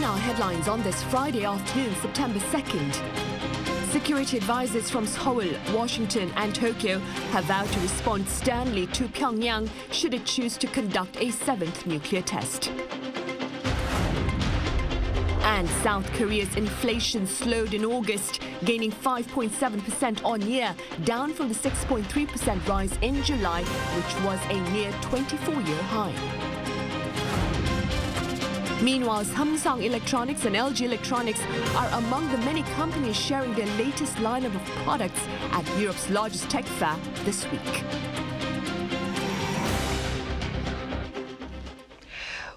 our headlines on this Friday afternoon, September 2nd. Security advisors from Seoul, Washington and Tokyo have vowed to respond sternly to Pyongyang should it choose to conduct a 7th nuclear test. And South Korea's inflation slowed in August, gaining 5.7% on year, down from the 6.3% rise in July, which was a near 24-year high. Meanwhile, Samsung Electronics and LG Electronics are among the many companies sharing their latest lineup of products at Europe's largest tech fair this week.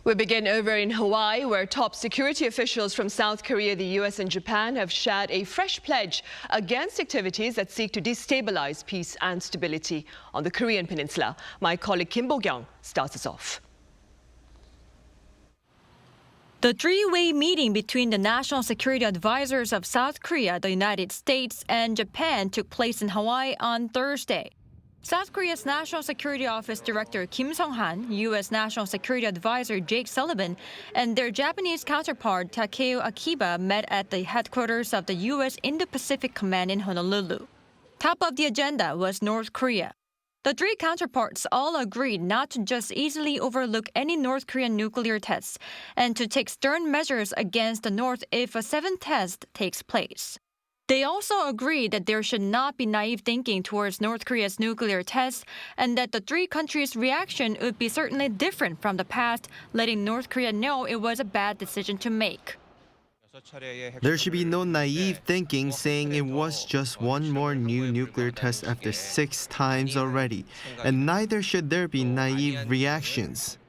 We begin over in Hawaii, where top security officials from South Korea, the US and Japan have shared a fresh pledge against activities that seek to destabilize peace and stability on the Korean peninsula. My colleague Kim Bo-kyung starts us off. The three-way meeting between the national security advisors of South Korea, the United States, and Japan took place in Hawaii on Thursday. South Korea's National Security Office Director Kim Sung-han, U.S. National Security Advisor Jake Sullivan, and their Japanese counterpart Takeo Akiba met at the headquarters of the U.S. Indo-Pacific Command in Honolulu. Top of the agenda was North Korea. The three counterparts all agreed not to just easily overlook any North Korean nuclear tests and to take stern measures against the North if a 7th test takes place. They also agreed that there should not be naive thinking towards North Korea's nuclear tests and that the three countries' reaction would be certainly different from the past, letting North Korea know it was a bad decision to make. There should be no naive thinking saying it was just one more new nuclear test after 6 times already, and neither should there be naive reactions.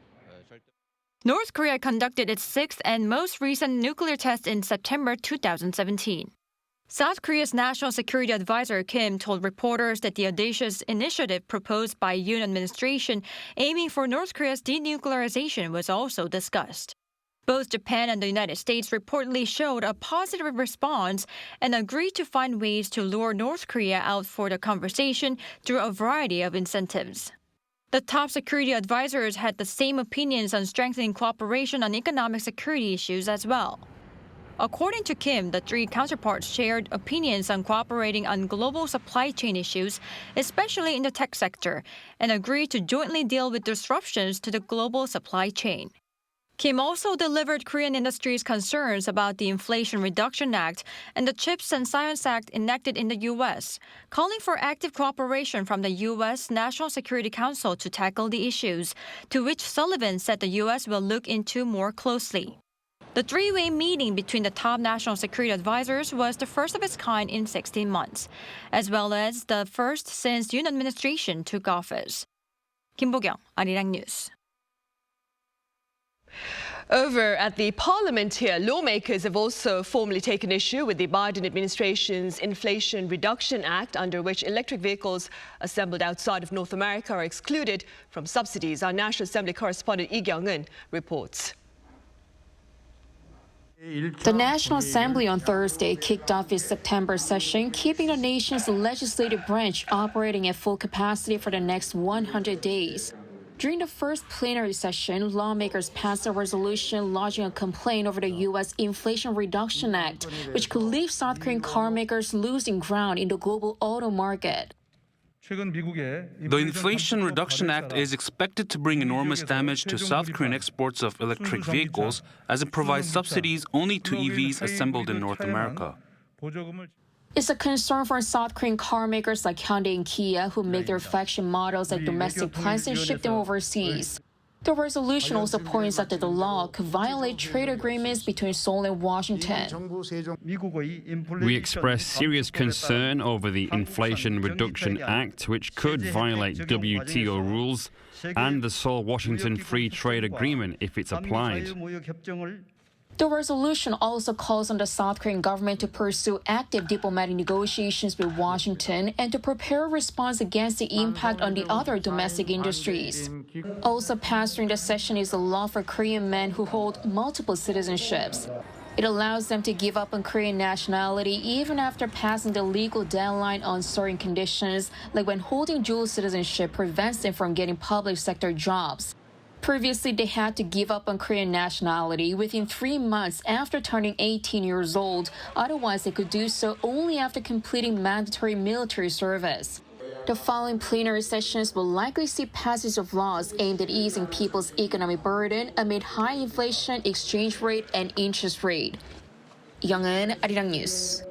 North Korea conducted its 6th and most recent nuclear test in September 2017. South Korea's National Security Advisor Kim told reporters that the audacious initiative proposed by Yoon administration aiming for North Korea's denuclearization was also discussed. Both Japan and the United States reportedly showed a positive response and agreed to find ways to lure North Korea out for the conversation through a variety of incentives. The top security advisors had the same opinions on strengthening cooperation on economic security issues as well. According to Kim, the three counterparts shared opinions on cooperating on global supply chain issues, especially in the tech sector, and agreed to jointly deal with disruptions to the global supply chain. Kim also delivered Korean industry's concerns about the Inflation Reduction Act and the Chips and Science Act enacted in the U.S., calling for active cooperation from the U.S. National Security Council to tackle the issues, to which Sullivan said the U.S. will look into more closely. The three-way meeting between the top national security advisors was the first of its kind in 16 months, as well as the first since Yoon administration took office. Kim Bo-kyung, Arirang News. Over at the Parliament here, lawmakers have also formally taken issue with the Biden administration's Inflation Reduction Act, under which electric vehicles assembled outside of North America are excluded from subsidies. Our National Assembly correspondent Lee Kyung-eun reports. The National Assembly on Thursday kicked off its September session, keeping the nation's legislative branch operating at full capacity for the next 100 days. During the first plenary session, lawmakers passed a resolution lodging a complaint over the U.S. Inflation Reduction Act, which could leave South Korean carmakers losing ground in the global auto market. The Inflation Reduction Act is expected to bring enormous damage to South Korean exports of electric vehicles, as it provides subsidies only to EVs assembled in North America. It's a concern for South Korean car makers like Hyundai and Kia, who make their flagship models at domestic plants and ship them overseas. The resolution also points out that the law could violate trade agreements between Seoul and Washington. We express serious concern over the Inflation Reduction Act, which could violate WTO rules and the Seoul-Washington Free Trade Agreement if it's applied. The resolution also calls on the South Korean government to pursue active diplomatic negotiations with Washington and to prepare a response against the impact on the other domestic industries. Also passed during the session is a law for Korean men who hold multiple citizenships. It allows them to give up on Korean nationality even after passing the legal deadline on certain conditions, like when holding dual citizenship prevents them from getting public sector jobs. Previously, they had to give up on Korean nationality within 3 months after turning 18 years old. Otherwise, they could do so only after completing mandatory military service. The following plenary sessions will likely see passage of laws aimed at easing people's economic burden amid high inflation, exchange rate, and interest rate. Yoon, Arirang News.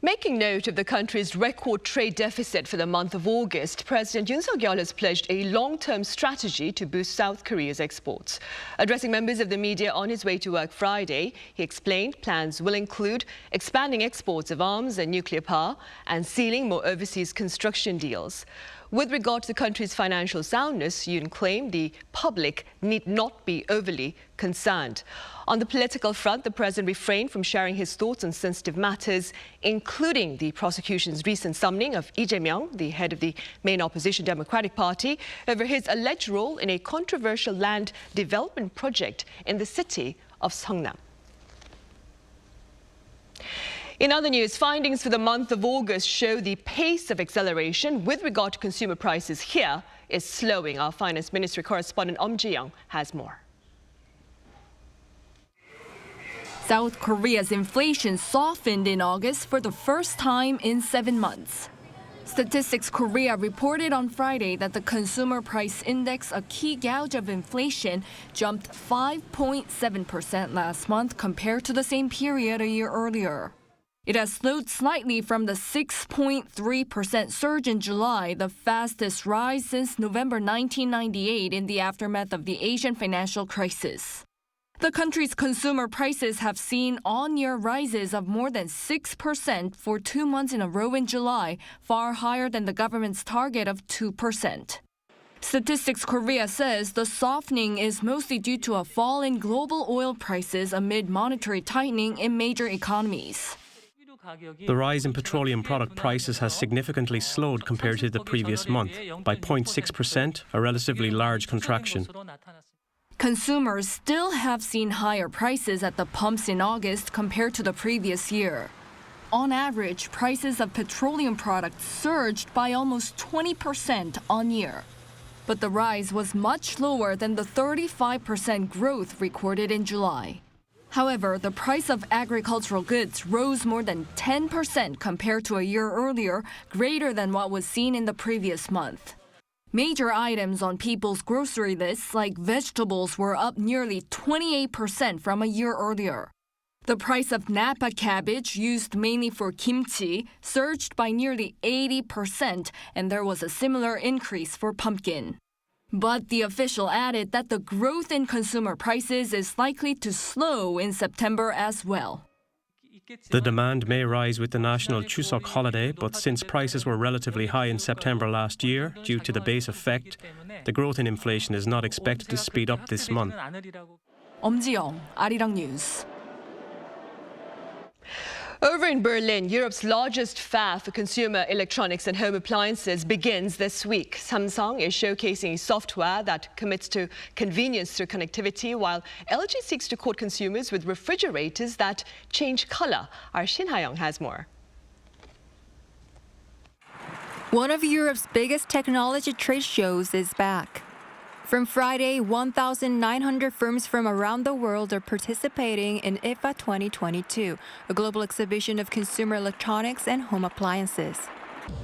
Making note of the country's record trade deficit for the month of August, President Yoon has pledged a long-term strategy to boost South Korea's exports. Addressing members of the media on his way to work Friday, he explained plans will include expanding exports of arms and nuclear power and sealing more overseas construction deals. With regard to the country's financial soundness, Yoon claimed the public need not be overly concerned. On the political front, the president refrained from sharing his thoughts on sensitive matters, including the prosecution's recent summoning of Lee Jae-myung, the head of the main opposition Democratic Party, over his alleged role in a controversial land development project in the city of Seongnam. In other news, findings for the month of August show the pace of acceleration with regard to consumer prices here is slowing. Our finance ministry correspondent Ji-young has more. South Korea's inflation softened in August for the first time in 7 months. Statistics Korea reported on Friday that the consumer price index, a key gauge of inflation, jumped 5.7% last month compared to the same period a year earlier. It has slowed slightly from the 6.3% surge in July, the fastest rise since November 1998 in the aftermath of the Asian financial crisis. The country's consumer prices have seen on-year rises of more than 6% for 2 months in a row in July, far higher than the government's target of 2%. Statistics Korea says the softening is mostly due to a fall in global oil prices amid monetary tightening in major economies. The rise in petroleum product prices has significantly slowed compared to the previous month, by 0.6%, a relatively large contraction. Consumers still have seen higher prices at the pumps in August compared to the previous year. On average, prices of petroleum products surged by almost 20% on year. But the rise was much lower than the 35% growth recorded in July. However, the price of agricultural goods rose more than 10% compared to a year earlier, greater than what was seen in the previous month. Major items on people's grocery lists, like vegetables, were up nearly 28% from a year earlier. The price of Napa cabbage, used mainly for kimchi, surged by nearly 80%, and there was a similar increase for pumpkin. But the official added that the growth in consumer prices is likely to slow in September as well. The demand may rise with the national Chuseok holiday, but since prices were relatively high in September last year due to the base effect, the growth in inflation is not expected to speed up this month. Ji-young, Arirang News. Over in Berlin, Europe's largest fair for consumer electronics and home appliances begins this week. Samsung is showcasing a software that commits to convenience through connectivity, while LG seeks to court consumers with refrigerators that change color. Our Shin Ha-young has more. One of Europe's biggest technology trade shows is back. From Friday, 1,900 firms from around the world are participating in IFA 2022, a global exhibition of consumer electronics and home appliances.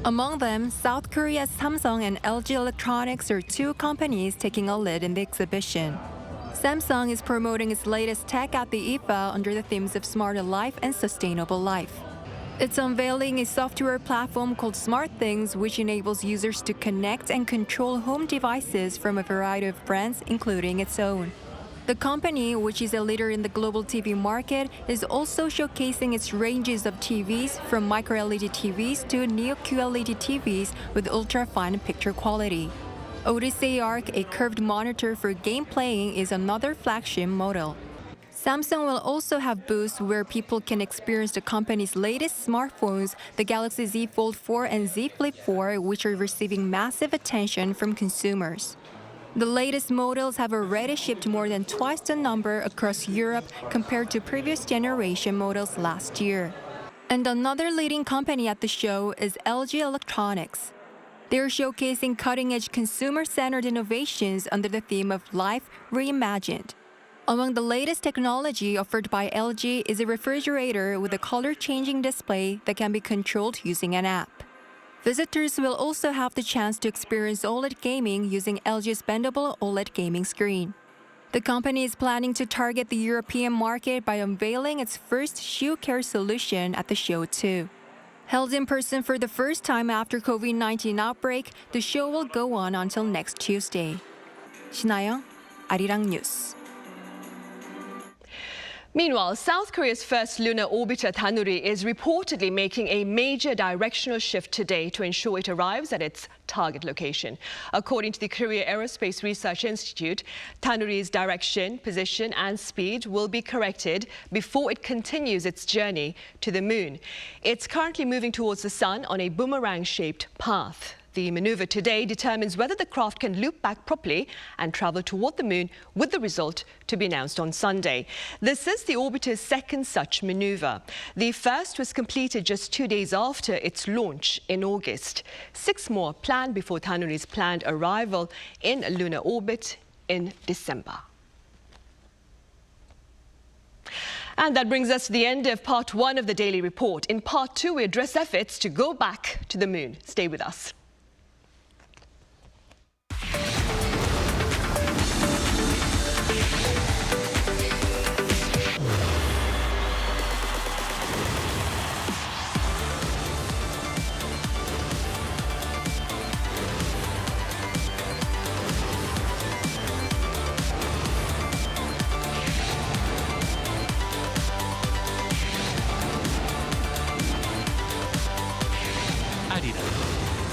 Among them, South Korea's Samsung and LG Electronics are two companies taking a lead in the exhibition. Samsung is promoting its latest tech at the IFA under the themes of smarter life and sustainable life. It's unveiling a software platform called Smart Things, which enables users to connect and control home devices from a variety of brands, including its own. The company, which is a leader in the global TV market, is also showcasing its ranges of TVs, from micro-LED TVs to Neo-QLED TVs with ultra-fine picture quality. Odyssey Arc, a curved monitor for game playing, is another flagship model. Samsung will also have booths where people can experience the company's latest smartphones, the Galaxy Z Fold 4 and Z Flip 4, which are receiving massive attention from consumers. The latest models have already shipped more than twice the number across Europe compared to previous generation models last year. And another leading company at the show is LG Electronics. They're showcasing cutting-edge consumer-centered innovations under the theme of Life Reimagined. Among the latest technology offered by LG is a refrigerator with a color-changing display that can be controlled using an app. Visitors will also have the chance to experience OLED gaming using LG's bendable OLED gaming screen. The company is planning to target the European market by unveiling its first shoe care solution at the show too. Held in person for the first time after COVID-19 outbreak, the show will go on until next Tuesday. 신하영, Arirang News. Meanwhile, South Korea's first lunar orbiter Danuri is reportedly making a major directional shift today to ensure it arrives at its target location. According to the Korea Aerospace Research Institute, Danuri's direction, position and speed will be corrected before it continues its journey to the moon. It's currently moving towards the sun on a boomerang-shaped path. The maneuver today determines whether the craft can loop back properly and travel toward the moon, with the result to be announced on Sunday. This is the orbiter's second such maneuver. The first was completed just 2 days after its launch in August. 6 more planned before Danuri's planned arrival in lunar orbit in December. And that brings us to the end of part 1 of the Daily Report. In part 2, we address efforts to go back to the moon. Stay with us.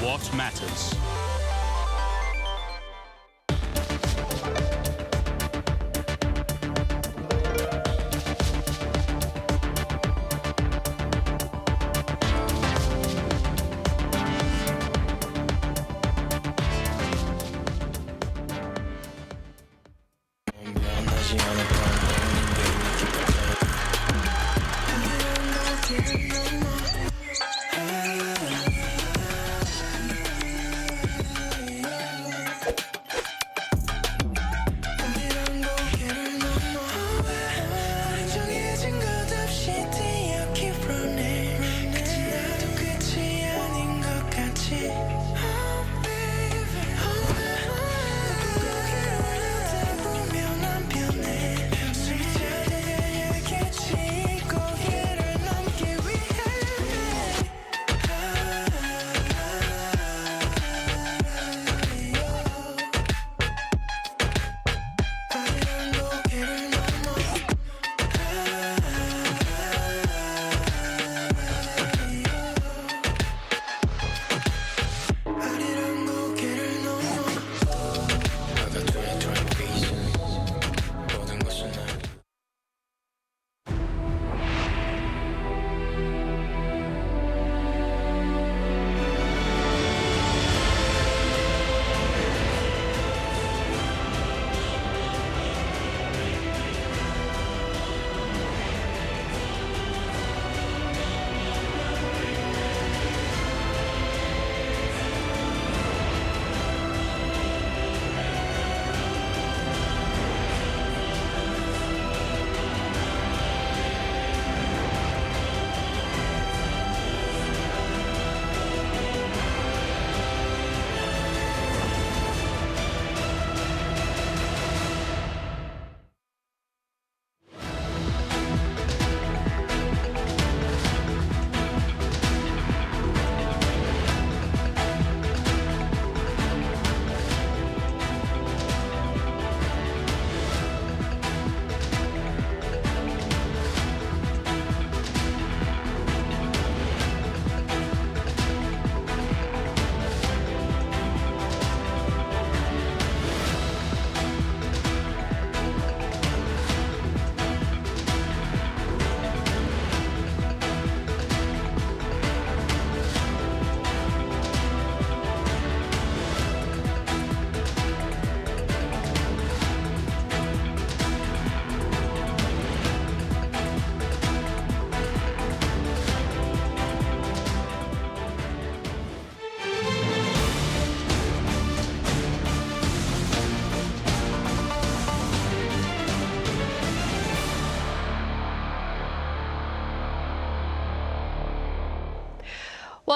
What matters?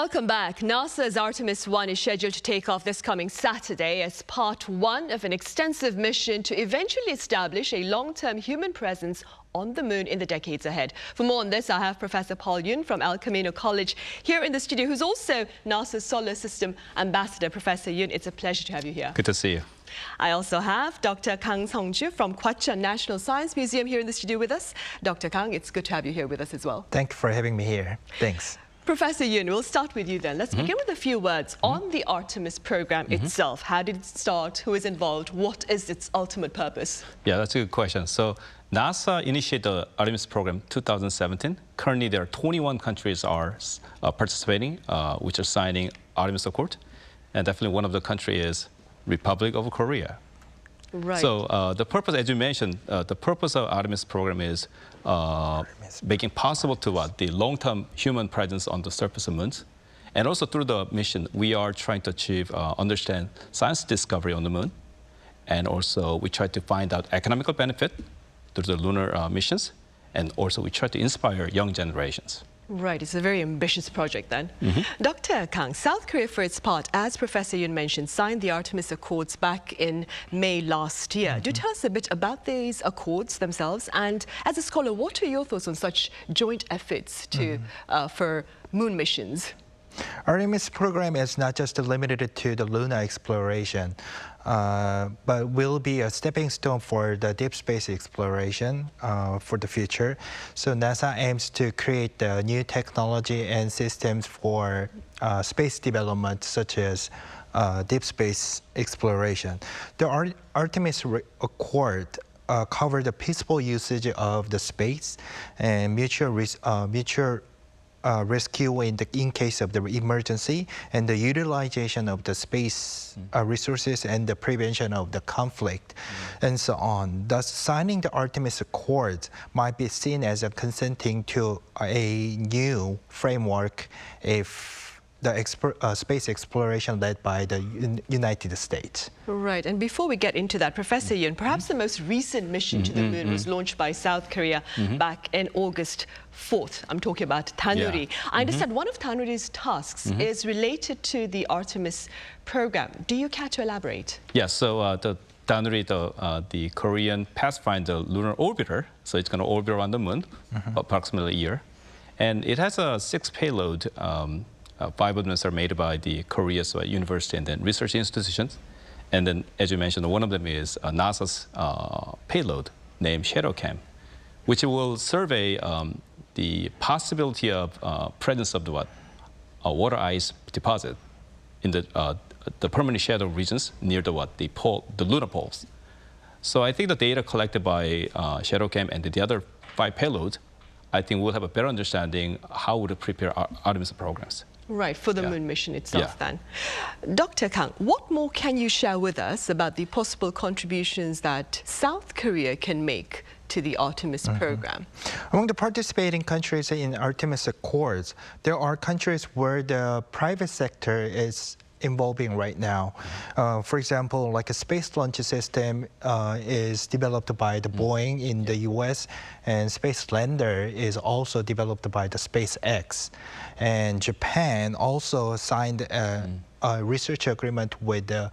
Welcome back. NASA's Artemis 1 is scheduled to take off this coming Saturday as part one of an extensive mission to eventually establish a long-term human presence on the moon in the decades ahead. For more on this, I have Professor Yoon from El Camino College here in the studio, who's also NASA's Solar System Ambassador. Professor Yoon, it's a pleasure to have you here. Good to see you. I also have Dr. Kang Sung-ju from Gyeonggbokgung National Science Museum here in the studio with us. Dr. Kang, it's good to have you here with us as well. Thank you for having me here. Thanks. Professor Yoon, we'll start with you then. Let's begin with a few words on the Artemis program itself. How did it start? Who is involved? What is its ultimate purpose? Yeah, that's a good question. So NASA initiated the Artemis program 2017. Currently, there are 21 countries are participating, which are signing Artemis Accord. And definitely one of the countries is Republic of Korea. Right. So the purpose, as you mentioned, the purpose of Artemis program is making possible to the long-term human presence on the surface of the moon. And also through the mission, we are trying to achieve, understand science discovery on the moon. And also we try to find out economical benefit through the lunar missions. And also we try to inspire young generations. Right, it's a very ambitious project then. Dr. Kang, South Korea for its part, as Professor Yoon mentioned, signed the Artemis Accords back in May last year. Do tell us a bit about these accords themselves, and as a scholar, what are your thoughts on such joint efforts to, for moon missions? Artemis program is not just limited to the lunar exploration, but will be a stepping stone for the deep space exploration for the future. So NASA aims to create the new technology and systems for space development, such as deep space exploration. The Artemis Accord covered the peaceful usage of the space and mutual rescue in case of the emergency, and the utilization of the space resources and the prevention of the conflict, and so on. Thus, signing the Artemis Accords might be seen as a consenting to a new framework if the space exploration led by the United States. Right, and before we get into that, Professor Yoon, perhaps the most recent mission to the moon was launched by South Korea back in August 4th. I'm talking about Danuri. Yeah. I understand one of Danuri's tasks is related to the Artemis program. Do you care to elaborate? Yes, so the Danuri, the Korean Pathfinder lunar orbiter, so it's going to orbit around the moon approximately a year. And it has a 6 payload. 5 of them are made by the Korea's university and then research institutions. And then, as you mentioned, one of them is NASA's payload named ShadowCam, which will survey the possibility of presence of the water ice deposit in the permanent shadow regions near the lunar poles. So I think the data collected by ShadowCam and the other 5 payloads, I think we'll have a better understanding how to prepare our Artemis programs. Right, for the moon mission itself then. Dr. Kang, what more can you share with us about the possible contributions that South Korea can make to the Artemis program? Among the participating countries in Artemis Accords, there are countries where the private sector is involving right now. For example, like a space launch system is developed by the Boeing in the US, and Space Lander is also developed by the SpaceX. And Japan also signed a research agreement with the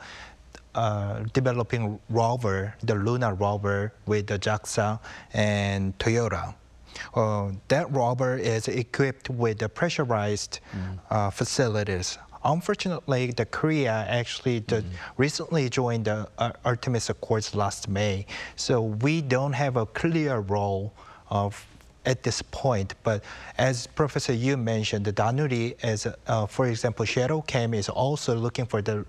developing rover, the lunar rover, with the JAXA and Toyota. That rover is equipped with the pressurized facilities. Unfortunately, the Korea actually recently joined the Artemis Accords last May, so we don't have a clear role at this point. But as Professor Yoon mentioned, the Danuri, for example, ShadowCam is also looking for the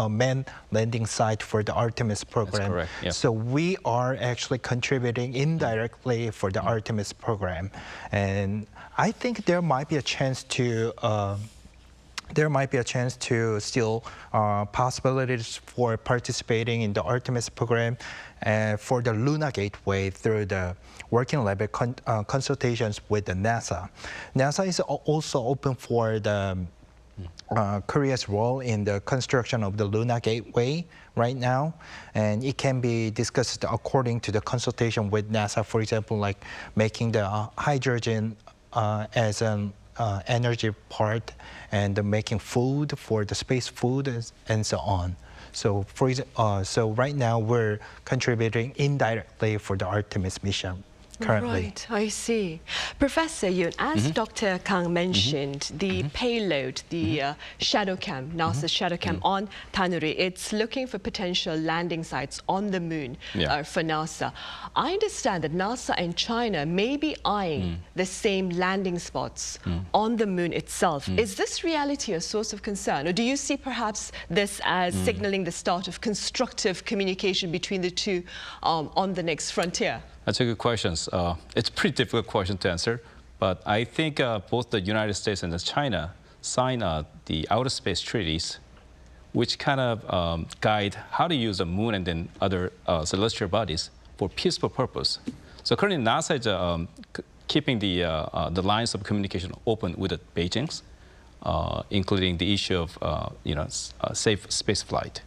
manned landing site for the Artemis program. That's correct. Yeah. So we are actually contributing indirectly for the Artemis program, and I think there might be a chance to. There might be a chance to still possibilities for participating in the Artemis program for the Lunar Gateway through the working level consultations with the NASA. NASA is also open for the Korea's role in the construction of the Lunar Gateway right now, and it can be discussed according to the consultation with NASA. For example, like making the hydrogen as an energy part and making food for the space food and so on. So, so right now we're contributing indirectly for the Artemis mission currently. Right, I see. Professor Yoon, as Dr. Kang mentioned, the payload, the shadow cam, NASA's shadow cam on Danuri, it's looking for potential landing sites on the moon for NASA. I understand that NASA and China may be eyeing the same landing spots on the moon itself. Is this reality a source of concern, or do you see perhaps this as signaling the start of constructive communication between the two on the next frontier? That's a good question. It's a pretty difficult question to answer, but I think both the United States and China signed the outer space treaties, which kind of guide how to use the moon and then other celestial bodies for peaceful purpose. So currently NASA is keeping the lines of communication open with the Beijing's, including the issue of safe space flight.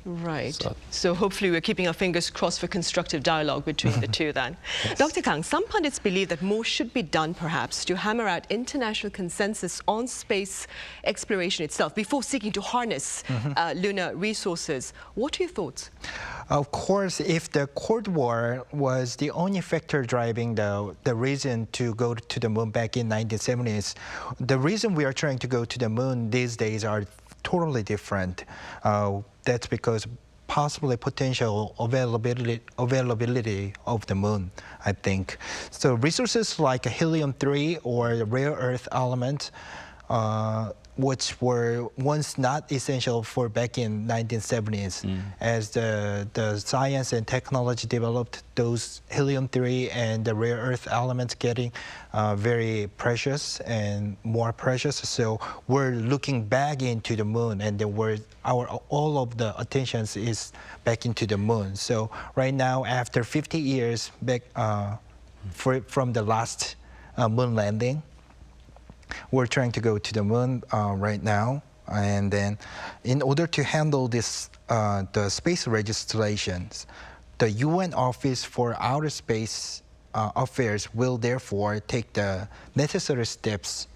Right. So hopefully we're keeping our fingers crossed for constructive dialogue between the two then. Yes. Dr. Kang, some pundits believe that more should be done perhaps to hammer out international consensus on space exploration itself before seeking to harness lunar resources. What are your thoughts? Of course, if the Cold War was the only factor driving the reason to go to the moon back in 1970s, the reason we are trying to go to the moon these days are totally different. That's because possibly potential availability of the moon, I think. So resources like helium-3 or rare earth elements, which were once not essential for back in 1970s. As the science and technology developed, those helium-3 and the rare earth elements getting very precious and more precious. So we're looking back into the moon, and then all of the attentions is back into the moon. So right now, after 50 years back from the last moon landing, we're trying to go to the moon right now, and then in order to handle this, the space registrations, the UN Office for Outer Space Affairs will therefore take the necessary steps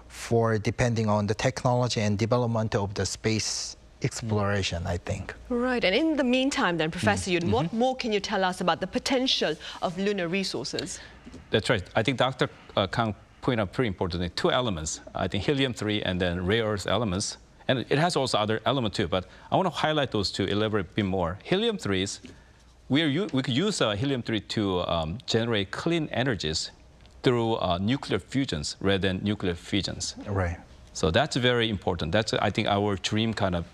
for depending on the technology and development of the space exploration, I think. Right, and in the meantime then, Professor Yoon, what more can you tell us about the potential of lunar resources? That's right. I think Dr. Kang point out pretty importantly, two elements. I think helium-3 and then rare earth elements. And it has also other elements too, but I want to highlight those two, elaborate a bit more. Helium-3 is, we could use helium-3 to generate clean energies through nuclear fusions rather than nuclear fissions. Right. So that's very important. That's, I think, our dream kind of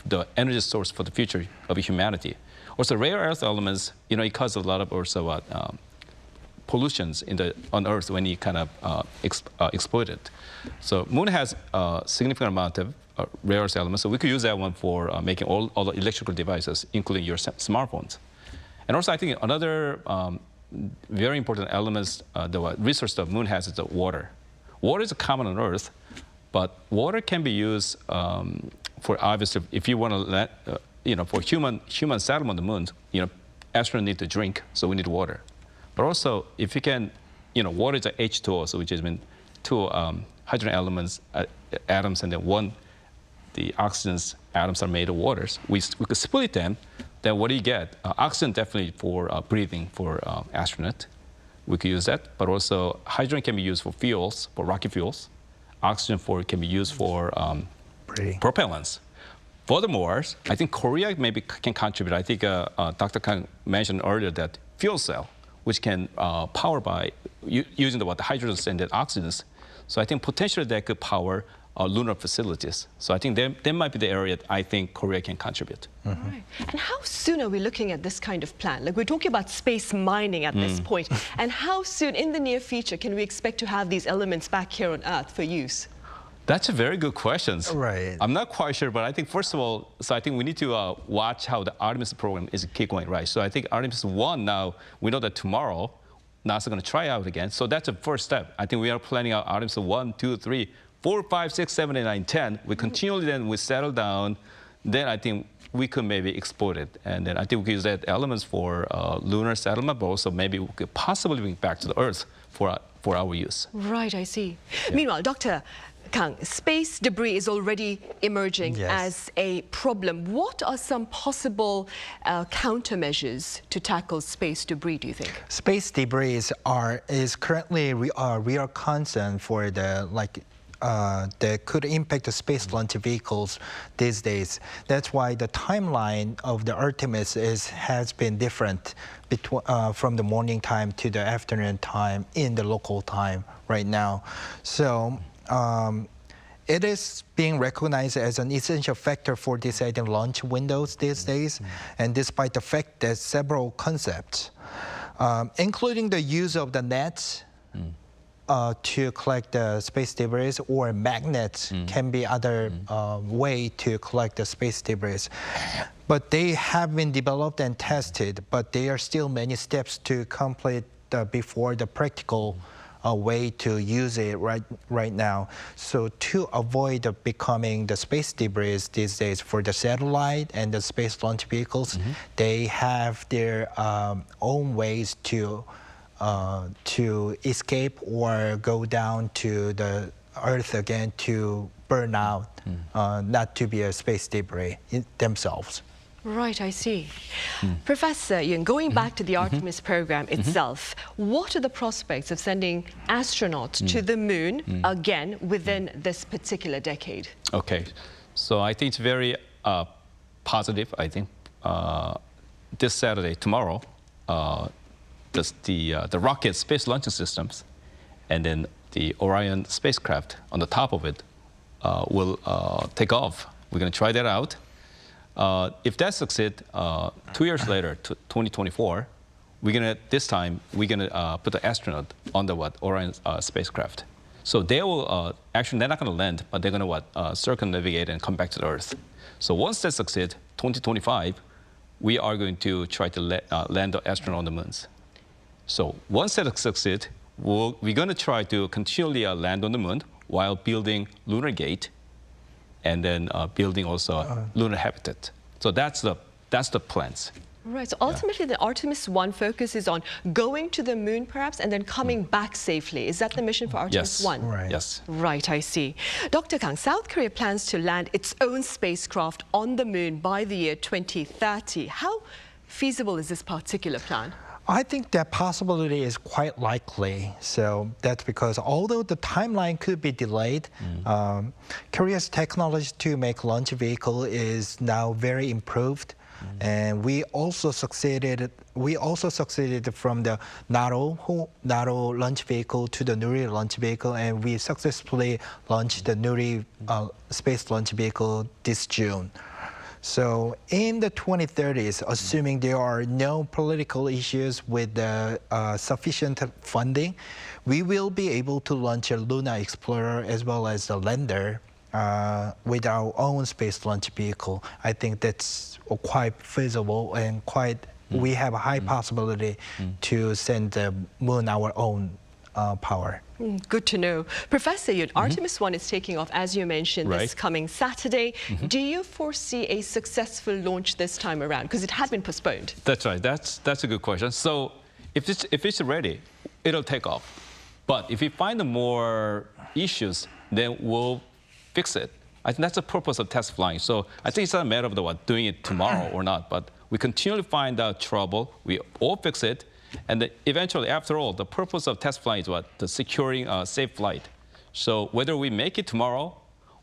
the energy source for the future of humanity. Also, rare earth elements, it causes a lot of also pollutions on Earth when you kind of exploit it. So moon has a significant amount of rare earth elements, so we could use that one for making all the electrical devices, including your smartphones. And also, I think another very important element, the resource the moon has is the water. Water is common on Earth, but water can be used for obviously if you want to let, for human settlement on the moon, astronauts need to drink, so we need water. But also, if you can, water is a H2O, so which has been two hydrogen elements, atoms, and then the oxygen's atoms are made of waters. We could split them, then what do you get? Oxygen definitely for breathing for astronaut. We could use that, but also hydrogen can be used for fuels, for rocket fuels. Oxygen can be used for propellants. Furthermore, I think Korea maybe can contribute. I think Dr. Kang mentioned earlier that fuel cell, which can power by using the hydrogens and the oxygens. So I think potentially that could power lunar facilities. So I think that might be the area that I think Korea can contribute. Right. And how soon are we looking at this kind of plan? Like we're talking about space mining at this point. And how soon in the near future can we expect to have these elements back here on Earth for use? That's a very good question. Right. I'm not quite sure, but I think first of all, so I think we need to watch how the Artemis program is keep going, right? So I think Artemis 1 now, we know that tomorrow, NASA is going to try out again. So that's the first step. I think we are planning out Artemis 1, 2, 3, 4, 5, 6, 7, 8, 9, 10. We continually then we settle down. Then I think we could maybe export it. And then I think we could use that elements for lunar settlement, but also maybe we could possibly bring it back to the Earth for our use. Right, I see. Yeah. Meanwhile, Dr. Kang, space debris is already emerging as a problem. What are some possible countermeasures to tackle space debris, do you think? Space debris is currently a real concern for that could impact the space launch vehicles these days. That's why the timeline of the Artemis has been different from the morning time to the afternoon time in the local time right now. So it is being recognized as an essential factor for deciding launch windows these days, and despite the fact that several concepts, including the use of the nets to collect the space debris, or magnets can be other way to collect the space debris. But they have been developed and tested, but there are still many steps to complete before the practical way to use it right now. So to avoid becoming the space debris these days for the satellite and the space launch vehicles, they have their own ways to escape or go down to the Earth again to burn out, not to be a space debris themselves. Right, I see. Professor Yoon, going back to the Artemis program itself, what are the prospects of sending astronauts to the moon again within this particular decade? Okay, so I think it's very positive. I think this Saturday, tomorrow, the rocket space launching systems and then the Orion spacecraft on the top of it will take off. We're going to try that out. If that succeeds, 2 years later, 2024, this time we're gonna put the astronaut on the Orion spacecraft. So they will actually, they're not gonna land, but they're gonna circumnavigate and come back to the Earth. So once that succeeds, 2025, we are going to try to land the astronaut on the moons. So once that succeeds, we're gonna try to continually land on the moon while building lunar gate, and then building also lunar habitat. So that's the plans. Right, so ultimately the Artemis 1 focuses on going to the moon perhaps and then coming back safely. Is that the mission for Artemis 1? Right. Yes. Right, I see. Dr. Kang, South Korea plans to land its own spacecraft on the moon by the year 2030. How feasible is this particular plan? I think that possibility is quite likely. So that's because although the timeline could be delayed, Korea's technology to make launch vehicle is now very improved. And we also succeeded from the Naro launch vehicle to the Nuri launch vehicle, and we successfully launched the Nuri space launch vehicle this June. So in the 2030s, assuming there are no political issues with the sufficient funding, we will be able to launch a Lunar Explorer as well as the lander with our own space launch vehicle. I think that's quite feasible and we have a high possibility to send the moon our own power. Good to know. Professor Yoon, Artemis 1 is taking off, as you mentioned, this coming Saturday. Do you foresee a successful launch this time around? Because it had been postponed. That's right. That's a good question. So if it's ready, it'll take off. But if we find more issues, then we'll fix it. I think that's the purpose of test flying. So I think it's not a matter of doing it tomorrow or not, but we continually find out trouble, we all fix it, and eventually, after all, the purpose of test flying is what? The securing safe flight. So whether we make it tomorrow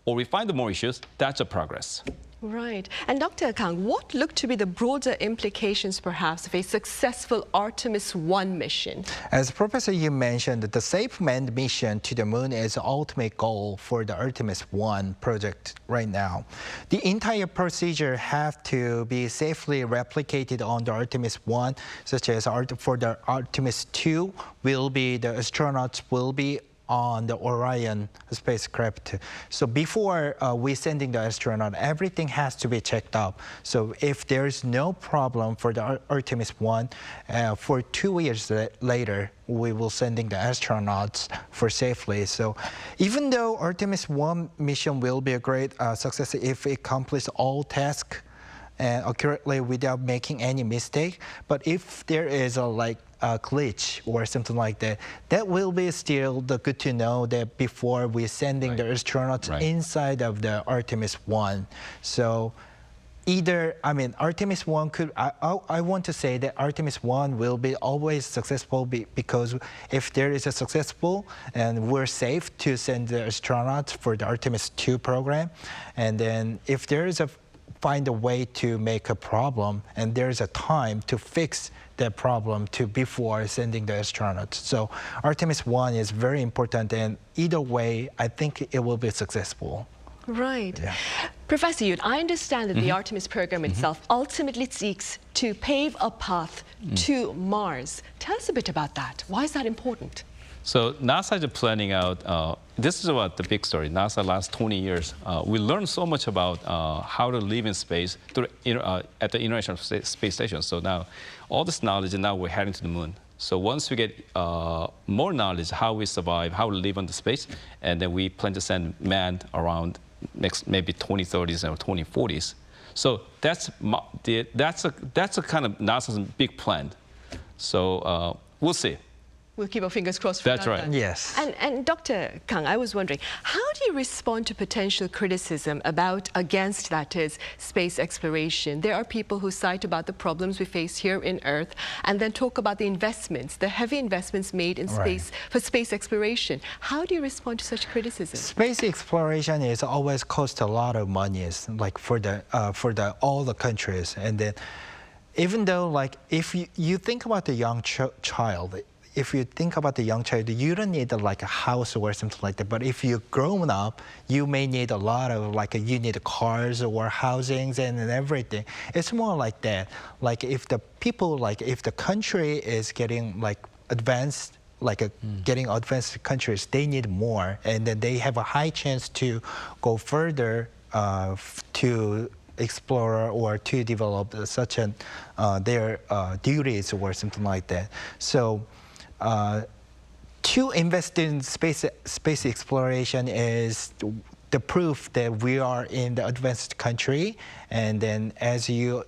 or we find more issues, that's a progress. Right. And Dr. Kang, what look to be the broader implications, perhaps, of a successful Artemis 1 mission? As Professor Yu mentioned, the safe manned mission to the moon is the ultimate goal for the Artemis 1 project right now. The entire procedure has to be safely replicated on the Artemis 1, such as for the Artemis 2, the astronauts will be on the Orion spacecraft. So before we sending the astronaut, everything has to be checked out. So if there's no problem for the Artemis 1, for 2 years later, we will sending the astronauts for safely. So even though Artemis 1 mission will be a great success if it accomplishes all tasks, and accurately without making any mistake. But if there is a glitch or something like that, that will be still good to know that before we're sending the astronauts inside of the Artemis 1. So either, Artemis 1 could, I want to say that Artemis 1 will be always successful because if there is a successful and we're safe to send the astronauts for the Artemis 2 program, and then if there is find a way to make a problem and there's a time to fix the problem before sending the astronauts. So Artemis 1 is very important, and either way, I think it will be successful. Right. Yeah. Professor Yoon, I understand that the Artemis program itself ultimately seeks to pave a path to Mars. Tell us a bit about that. Why is that important? So NASA is planning out, this is what the big story, NASA last 20 years. We learned so much about how to live in space at the International Space Station. So now all this knowledge, and now we're heading to the moon. So once we get more knowledge, how we survive, how we live on the space, and then we plan to send man around next maybe 2030s or 2040s. So that's a kind of NASA's big plan. So we'll see. We'll keep our fingers crossed for that. That's right. Then. Yes. And Dr. Kang, I was wondering, how do you respond to potential criticism against, that is, space exploration? There are people who cite about the problems we face here in Earth and then talk about the investments, the heavy investments made in space for space exploration. How do you respond to such criticism? Space exploration is always cost a lot of money, like for all the countries. And then even though, like, if you think about the young child, if you think about the young child, you don't need like a house or something like that. But if you're grown up, you may need a lot of you need cars or housings and everything. It's more like that. Like if the people, if the country is getting advanced, getting advanced countries, they need more, and then they have a high chance to go further to explore or to develop their duties or something like that. So. To invest in space exploration is the proof that we are in the advanced country, and then as you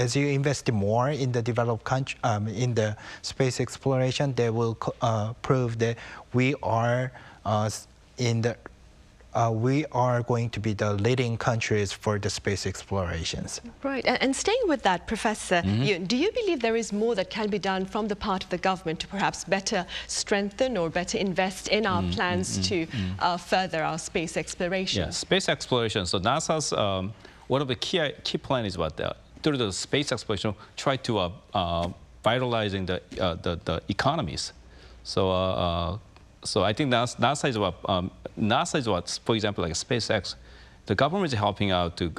invest more in the developed country, in the space exploration, they will prove that we are we are going to be the leading countries for the space explorations. Right, and staying with that, Professor Yoon, do you believe there is more that can be done from the part of the government to perhaps better strengthen or better invest in our plans to further our space exploration? Yeah, space exploration. So NASA's, one of the key plans is through the space exploration, try to vitalizing the economies. So I think NASA is what, for example, like SpaceX, the government is helping out to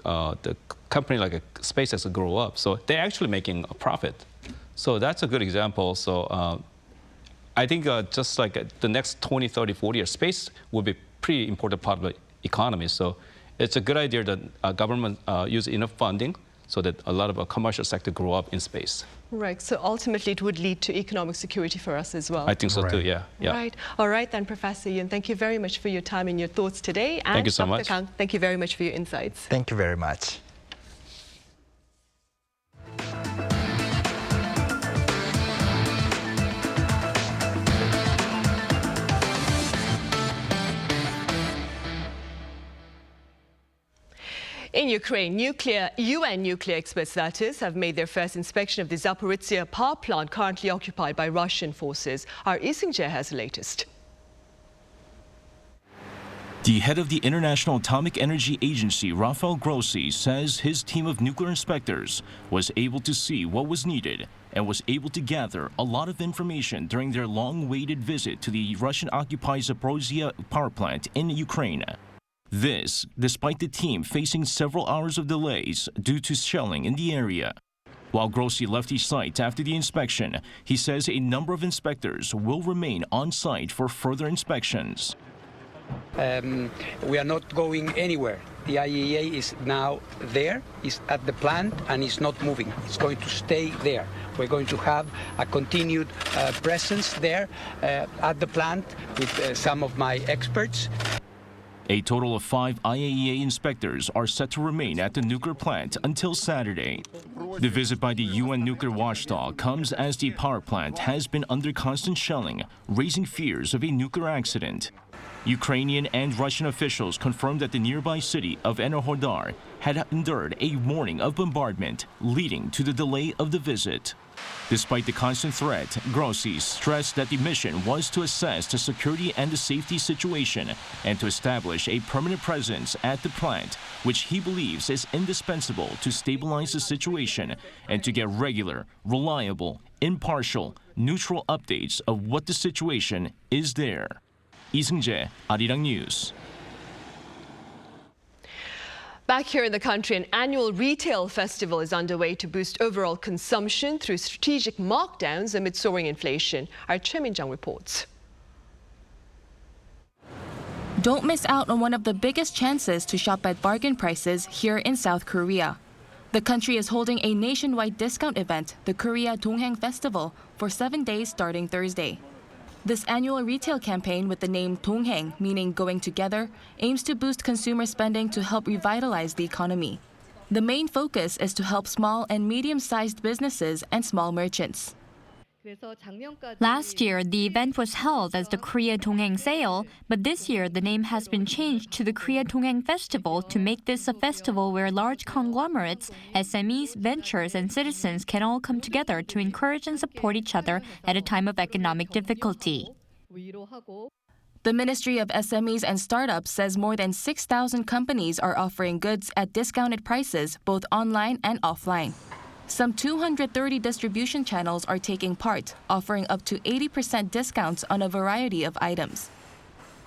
the company like a SpaceX to grow up. So they're actually making a profit. So that's a good example. So I think just like the next 20, 30, 40 years, space will be a pretty important part of the economy. So it's a good idea that government use enough funding so that a lot of our commercial sector grow up in space. Right, so ultimately it would lead to economic security for us as well. I think so too, yeah. Right, all right then, Professor Yoon, thank you very much for your time and your thoughts today. And thank you so Dr. much. Kang, thank you very much for your insights. Thank you very much. In Ukraine, UN nuclear experts, that is, have made their first inspection of the Zaporizhzhia power plant currently occupied by Russian forces. Our Cheonggyecheon has the latest. The head of the International Atomic Energy Agency, Rafael Grossi, says his team of nuclear inspectors was able to see what was needed and was able to gather a lot of information during their long-awaited visit to the Russian-occupied Zaporizhzhia power plant in Ukraine. This, despite the team facing several hours of delays due to shelling in the area. While Grossi left the site after the inspection, he says a number of inspectors will remain on site for further inspections. We are not going anywhere. The IAEA is now there, is at the plant, and is not moving. It's going to stay there. We're going to have a continued presence there at the plant with some of my experts. A total of 5 IAEA inspectors are set to remain at the nuclear plant until Saturday. The visit by the UN nuclear watchdog comes as the power plant has been under constant shelling, raising fears of a nuclear accident. Ukrainian and Russian officials confirmed that the nearby city of Enerhodar had endured a warning of bombardment, leading to the delay of the visit. Despite the constant threat, Grossi stressed that the mission was to assess the security and the safety situation and to establish a permanent presence at the plant, which he believes is indispensable to stabilize the situation and to get regular, reliable, impartial, neutral updates of what the situation is there. 이승재, Arirang News. Back here in the country, an annual retail festival is underway to boost overall consumption through strategic markdowns amid soaring inflation. Our Choi Min-jung reports. Don't miss out on one of the biggest chances to shop at bargain prices here in South Korea. The country is holding a nationwide discount event, the Korea Dongheng Festival, for 7 days starting Thursday. This annual retail campaign with the name Dongheng, meaning going together, aims to boost consumer spending to help revitalize the economy. The main focus is to help small and medium-sized businesses and small merchants. Last year, the event was held as the Korea Dongheng Sale, but this year the name has been changed to the Korea Dongheng Festival to make this a festival where large conglomerates, SMEs, ventures, and citizens can all come together to encourage and support each other at a time of economic difficulty. The Ministry of SMEs and Startups says more than 6,000 companies are offering goods at discounted prices, both online and offline. Some 230 distribution channels are taking part, offering up to 80% discounts on a variety of items.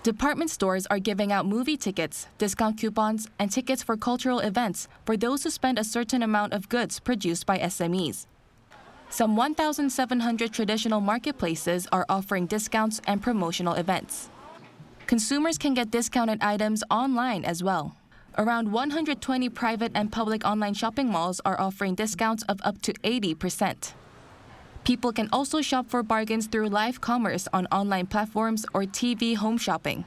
Department stores are giving out movie tickets, discount coupons, and tickets for cultural events for those who spend a certain amount of goods produced by SMEs. Some 1,700 traditional marketplaces are offering discounts and promotional events. Consumers can get discounted items online as well. Around 120 private and public online shopping malls are offering discounts of up to 80%. People can also shop for bargains through live commerce on online platforms or TV home shopping.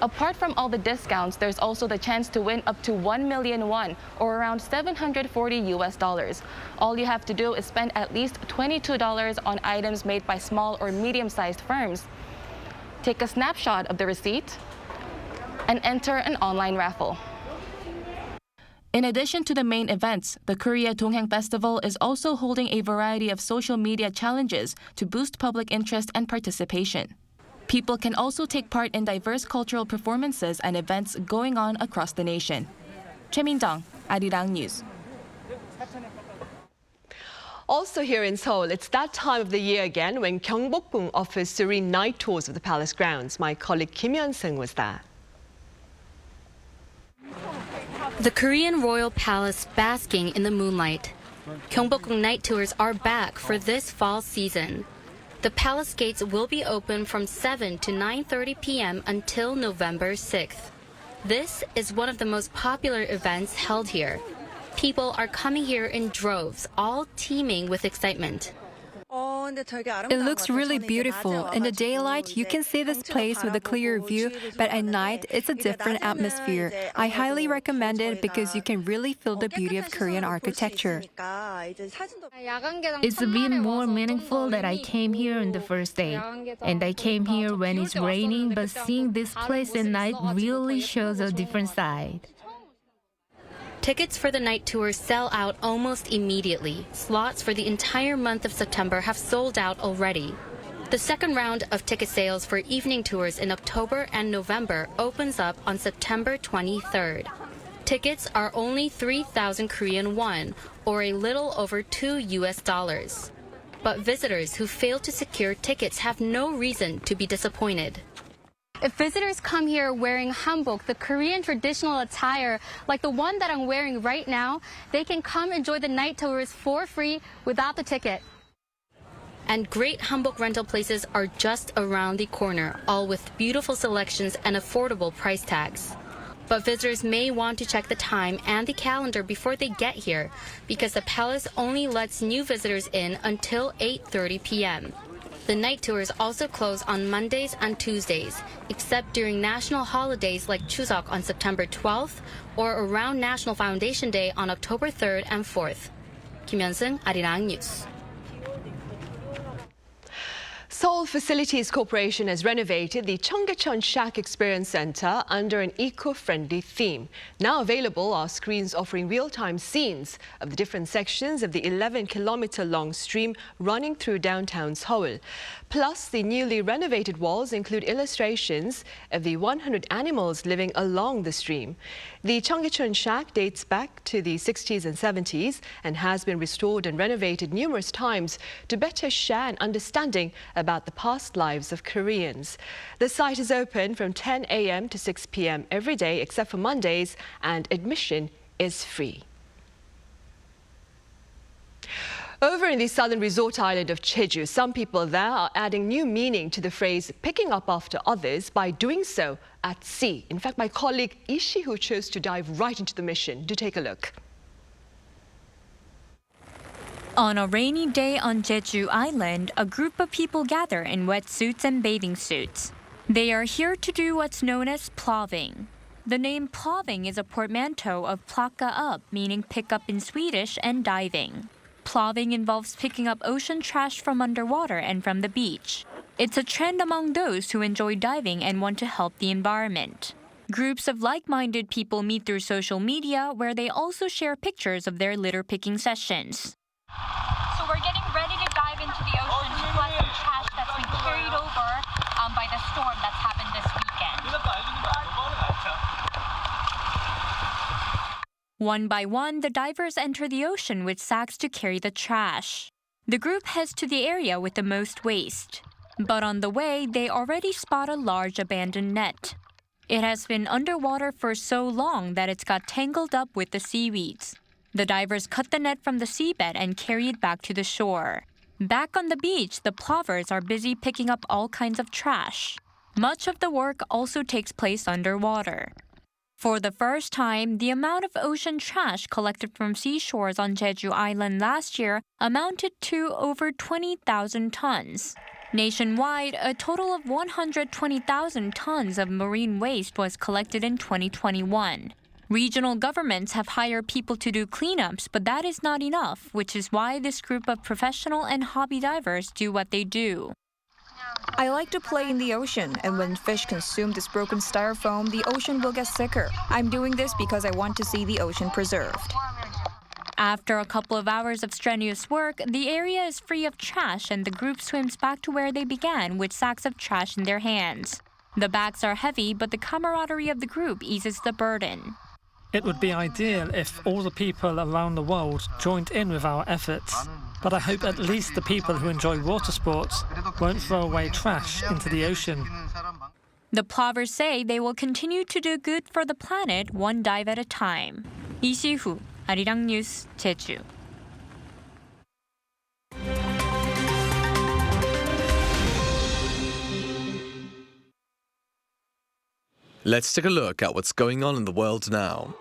Apart from all the discounts, there's also the chance to win up to 1 million won, or around $740. All you have to do is spend at least $22 on items made by small or medium-sized firms. Take a snapshot of the receipt and enter an online raffle. In addition to the main events, the Korea Dongheng Festival is also holding a variety of social media challenges to boost public interest and participation. People can also take part in diverse cultural performances and events going on across the nation. Choi Min-jung, Arirang News. Also here in Seoul, it's that time of the year again when Gyeongbokgung offers serene night tours of the palace grounds. My colleague Kim Yeon-seung was there. The Korean royal palace basking in the moonlight. Gyeongbokgung night tours are back for this fall season. The palace gates will be open from 7 to 9:30 p.m. until November 6th. This is one of the most popular events held here. People are coming here in droves, all teeming with excitement. It looks really beautiful. In the daylight, you can see this place with a clear view, but at night, it's a different atmosphere. I highly recommend it because you can really feel the beauty of Korean architecture. It's been more meaningful that I came here on the first day. And I came here when it's raining, but seeing this place at night really shows a different side. Tickets for the night tour sell out almost immediately. Slots for the entire month of September have sold out already. The second round of ticket sales for evening tours in October and November opens up on September 23rd. Tickets are only 3,000 Korean won, or a little over $2. But visitors who fail to secure tickets have no reason to be disappointed. If visitors come here wearing hanbok, the Korean traditional attire, like the one that I'm wearing right now, they can come enjoy the night tours for free without the ticket. And great hanbok rental places are just around the corner, all with beautiful selections and affordable price tags. But visitors may want to check the time and the calendar before they get here, because the palace only lets new visitors in until 8:30 p.m. The night tours also close on Mondays and Tuesdays, except during national holidays like Chuseok on September 12th or around National Foundation Day on October 3rd and 4th. Kim Hyun-sung, Arirang News. Seoul Facilities Corporation has renovated the Cheonggyecheon Shack Experience Center under an eco-friendly theme. Now available are screens offering real-time scenes of the different sections of the 11-kilometer-long stream running through downtown Seoul. Plus, the newly renovated walls include illustrations of the 100 animals living along the stream. The Cheonggyecheon Shack dates back to the 60s and 70s and has been restored and renovated numerous times to better share an understanding about the past lives of Koreans. The site is open from 10 a.m. to 6 p.m. every day except for Mondays, and admission is free. Over in the southern resort island of Jeju, some people there are adding new meaning to the phrase picking up after others by doing so at sea. In fact, my colleague Ishi-hoo chose to dive right into the mission. Do take a look. On a rainy day on Jeju Island, a group of people gather in wetsuits and bathing suits. They are here to do what's known as ploving. The name ploving is a portmanteau of plocka up, meaning pick up in Swedish, and diving. Ploving involves picking up ocean trash from underwater and from the beach. It's a trend among those who enjoy diving and want to help the environment. Groups of like-minded people meet through social media, where they also share pictures of their litter-picking sessions. So we're getting ready to dive into the ocean to collect some trash that's been carried over by the storm that's happened this weekend. One by one, the divers enter the ocean with sacks to carry the trash. The group heads to the area with the most waste. But on the way, they already spot a large abandoned net. It has been underwater for so long that it's got tangled up with the seaweeds. The divers cut the net from the seabed and carry it back to the shore. Back on the beach, the plovers are busy picking up all kinds of trash. Much of the work also takes place underwater. For the first time, the amount of ocean trash collected from seashores on Jeju Island last year amounted to over 20,000 tons. Nationwide, a total of 120,000 tons of marine waste was collected in 2021. Regional governments have hired people to do cleanups, but that is not enough, which is why this group of professional and hobby divers do what they do. I like to play in the ocean, and when fish consume this broken styrofoam, the ocean will get sicker. I'm doing this because I want to see the ocean preserved. After a couple of hours of strenuous work, the area is free of trash and the group swims back to where they began with sacks of trash in their hands. The bags are heavy, but the camaraderie of the group eases the burden. It would be ideal if all the people around the world joined in with our efforts. But I hope at least the people who enjoy water sports won't throw away trash into the ocean. The plovers say they will continue to do good for the planet one dive at a time. 이시후, 아리랑 뉴스, 제주. Let's take a look at what's going on in the world now.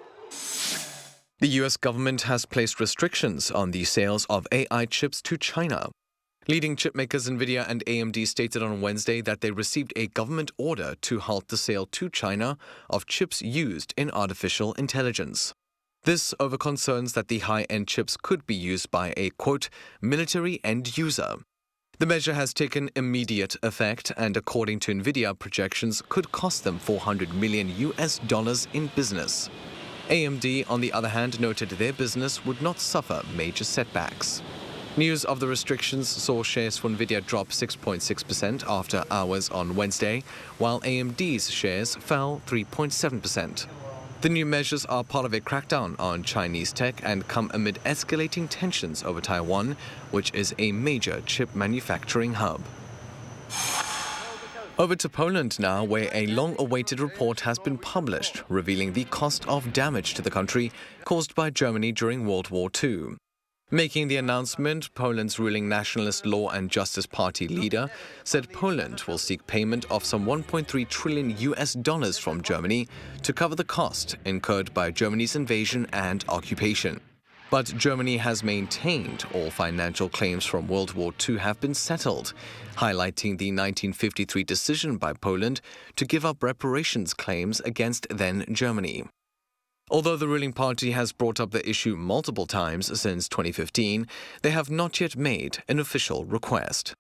The US government has placed restrictions on the sales of AI chips to China. Leading chipmakers Nvidia and AMD stated on Wednesday that they received a government order to halt the sale to China of chips used in artificial intelligence. This over concerns that the high-end chips could be used by a, quote, military end user. The measure has taken immediate effect and, according to Nvidia projections, could cost them $400 million in business. AMD, on the other hand, noted their business would not suffer major setbacks. News of the restrictions saw shares for Nvidia drop 6.6% after hours on Wednesday, while AMD's shares fell 3.7%. The new measures are part of a crackdown on Chinese tech and come amid escalating tensions over Taiwan, which is a major chip manufacturing hub. Over to Poland now, where a long-awaited report has been published revealing the cost of damage to the country caused by Germany during World War II. Making the announcement, Poland's ruling Nationalist Law and Justice Party leader said Poland will seek payment of some $1.3 trillion from Germany to cover the cost incurred by Germany's invasion and occupation. But Germany has maintained all financial claims from World War II have been settled, highlighting the 1953 decision by Poland to give up reparations claims against then Germany. Although the ruling party has brought up the issue multiple times since 2015, they have not yet made an official request.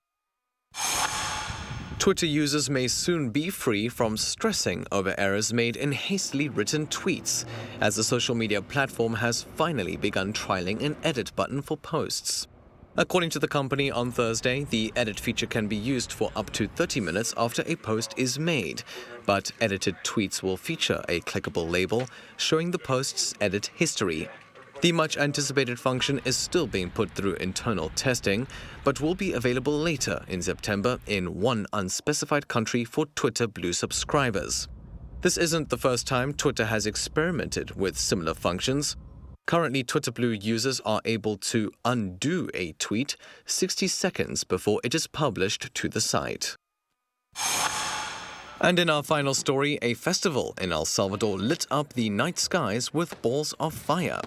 Twitter users may soon be free from stressing over errors made in hastily written tweets, as the social media platform has finally begun trialing an edit button for posts. According to the company on Thursday, the edit feature can be used for up to 30 minutes after a post is made, but edited tweets will feature a clickable label showing the post's edit history. The much-anticipated function is still being put through internal testing, but will be available later in September in one unspecified country for Twitter Blue subscribers. This isn't the first time Twitter has experimented with similar functions. Currently, Twitter Blue users are able to undo a tweet 60 seconds before it is published to the site. And in our final story, a festival in El Salvador lit up the night skies with balls of fire.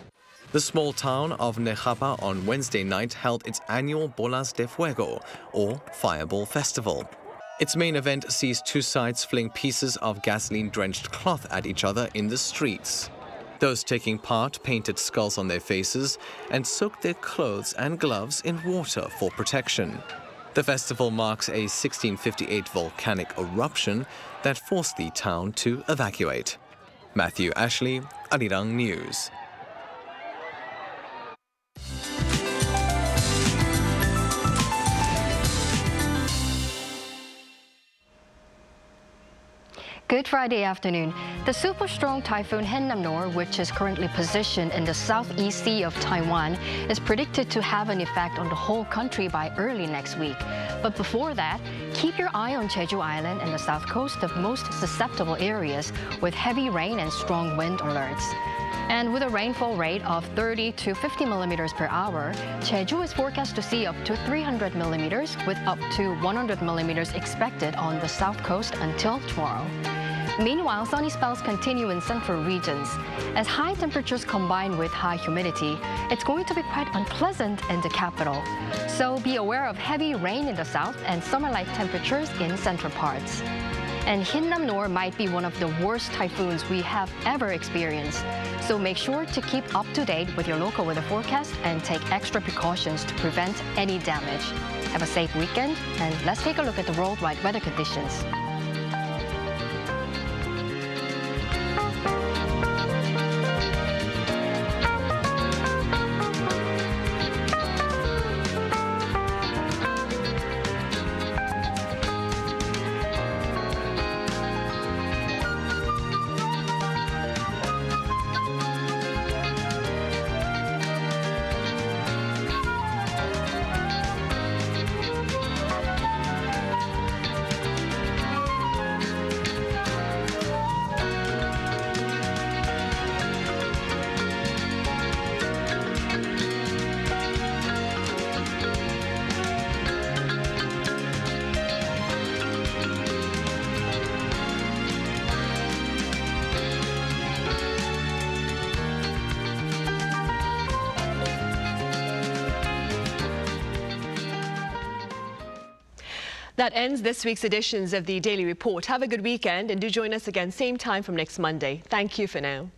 The small town of Nejapa on Wednesday night held its annual Bolas de Fuego, or Fireball Festival. Its main event sees two sides fling pieces of gasoline-drenched cloth at each other in the streets. Those taking part painted skulls on their faces and soaked their clothes and gloves in water for protection. The festival marks a 1658 volcanic eruption that forced the town to evacuate. Matthew Ashley, Arirang News. Good Friday afternoon. The super-strong typhoon Hinnamnor, which is currently positioned in the southeast sea of Taiwan, is predicted to have an effect on the whole country by early next week. But before that, keep your eye on Jeju Island and the south coast of most susceptible areas with heavy rain and strong wind alerts. And with a rainfall rate of 30 to 50 millimeters per hour, Jeju is forecast to see up to 300 millimeters with up to 100 millimeters expected on the south coast until tomorrow. Meanwhile, sunny spells continue in central regions. As high temperatures combine with high humidity, it's going to be quite unpleasant in the capital. So be aware of heavy rain in the south and summer-like temperatures in central parts. And Hinnamnor might be one of the worst typhoons we have ever experienced. So make sure to keep up to date with your local weather forecast and take extra precautions to prevent any damage. Have a safe weekend, and let's take a look at the worldwide weather conditions. That ends this week's editions of the Daily Report. Have a good weekend and do join us again same time from next Monday. Thank you for now.